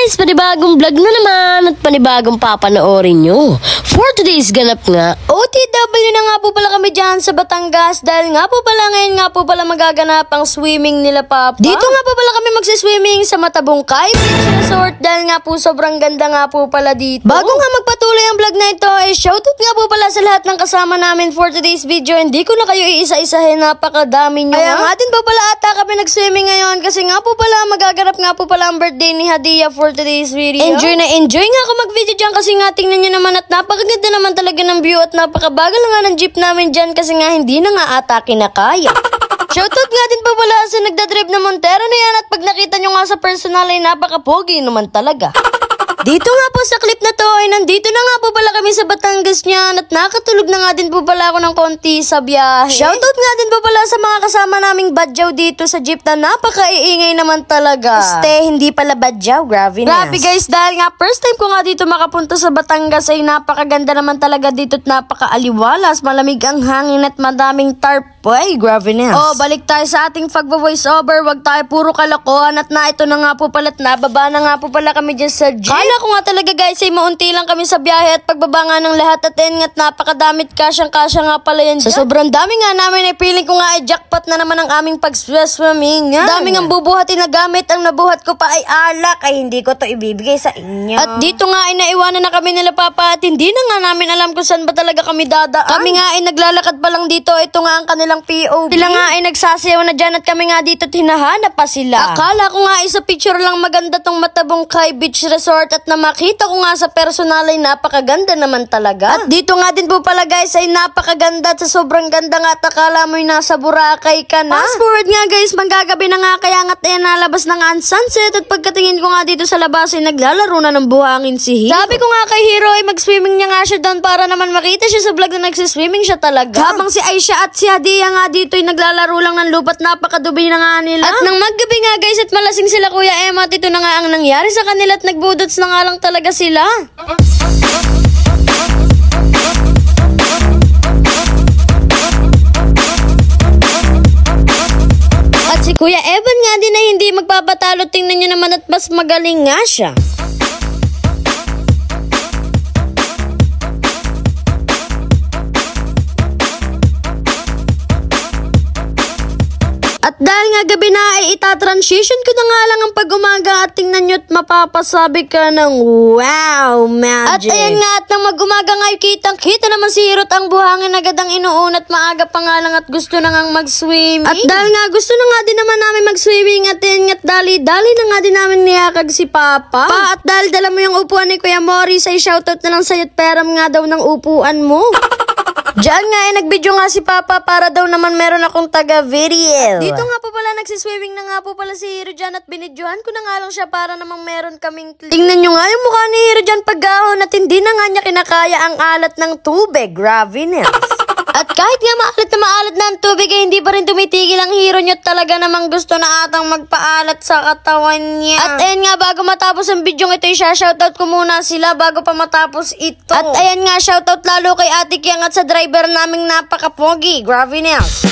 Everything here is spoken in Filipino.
guys, panibagong vlog na naman at panibagong papanoorin nyo. For today's ganap nga, OTW na nga po pala kami dyan sa Batangas dahil nga po pala ngayon nga po pala magaganap ang swimming nila Papa. Dito nga po pala kami magsiswimming sa Matabungkay Beach Resort dahil nga po sobrang ganda nga po pala dito. Bago nga magpatuloy ang vlog na ito ay shoutout nga po pala sa lahat ng kasama namin for today's video. Hindi ko na kayo iisa-isahin, napakadami nyo. Kaya nga din po pala ata kami nagswimming ngayon kasi nga po pala magaganap nga po pala ang birthday ni Hadia for today's video. Enjoy nga ako mag-video dyan kasi nga tingnan nyo naman at napakaganda naman talaga ng view at napakabagal nga ng jeep namin dyan kasi nga hindi na nga ata kinakaya. Shoutout nga din pa pala sa nagdadrive na Montero na yan at pag nakita nyo nga sa personal ay napaka-pogi naman talaga. Dito nga po sa clip na to ay nandito na nga po pala kami sa Batangas niyan at nakatulog na nga din po pala ako ng konti sa biyahe. Shoutout nga din po pala sa mga kasama naming badyaw dito sa jeep na napaka-iingay naman talaga. Hindi pala badyaw, grabe guys, dahil nga first time ko nga dito makapunta sa Batangas ay napakaganda naman talaga dito at napaka-aliwalas, malamig ang hangin at madaming tarp. Ay, grabe na. Oh, balik tayo sa ating pag-voice over. Wag tayo puro kalokohan at na ito na nga po pala at nababa na nga po pala kami dyan sa jeep. Kala ko nga talaga guys ay maunti lang kami sa biyahe at pagbaba nga ng lahat at at napakadamit kasyang-kasya nga pala yan. Sa sobrang dami nga namin ay feeling ko nga ay jackpot na naman ang aming pag-swimming. Daming ang bubuhatin na gamit. Ang nabuhat ko pa ay alak ay hindi ko to ibibigay sa inyo. At dito nga ay naiwanan na kami nila Papa at hindi na nga namin alam kung saan ba talaga kami dadaan. Kami nga ay naglalakad pa lang dito. Ito nga ang kanilang POV. Sila nga ay nagsasayaw na dyan at kami nga dito at hinahanap pa sila. Akala ko nga ay sa picture lang maganda tong Matabungkay Beach Resort at na makita ko nga sa personal ay napakaganda naman talaga. At dito nga din po pala guys ay napakaganda at sa sobrang ganda nga at akala mo'y nasa Boracay ka na. Fast forward nga guys, manggagabi na nga kaya nga tayo nalabas na nga ang sunset at pagkatingin ko nga dito sa labas ay naglalaro na ng buhangin si Hiro. Sabi ko nga kay Hiro ay mag-swimming niya nga siya doon para naman makita siya sa vlog na nagsiswimming siya talaga. Habang si Aisha at si Hadia nga dito ay naglalaro lang ng lupa at napakadubi na nga nila. At nang maggabi nga guys at malasing sila Kuya Emma at ito na nga ang nangyari sa kanila at nagbudots na nga lang talaga sila. At si Kuya Evan nga din ay hindi magpapatalo, tingnan nyo naman at mas magaling nga siya. At dahil nga gabi na ay itatransition ko na nga lang ang pag-umaga at tingnan nyo at mapapasabi ka ng wow, magic. At ayan nga at nang mag-umaga nga ay kitang-kita naman si Hirot ang buhangin agad ang inuunat maaga pa nga lang at gusto na nga mag-swimming. At dahil nga gusto na nga din naman namin mag-swimming at ayan nga dali-dali na nga din namin niyakag si Papa. At dahil dala mo yung upuan ni Kuya Morris ay shoutout na lang sa'yo at peram nga daw ng upuan mo. Diyan nga ay nagbidyo nga si Papa para daw naman meron akong taga-video. Dito nga po pala nagsiswimming na nga po pala si Hiro dyan at binidyohan ko na nga lang siya para namang meron kaming clip. Tingnan nyo nga yung mukha ni Hiro dyan paggahon at hindi na nga niya kinakaya ang alat ng tubig. Graviness. At kahit nga maalat na ang tubig ay hindi pa rin tumitigil ang Hiro nyo, talaga namang gusto na atang magpaalat sa katawan niya. At ayan nga bago matapos ang video ito ay shoutout ko muna sila bago pa matapos ito. At ayan nga shoutout lalo kay Ate Kiang at sa driver naming napaka-pogi. Graviness.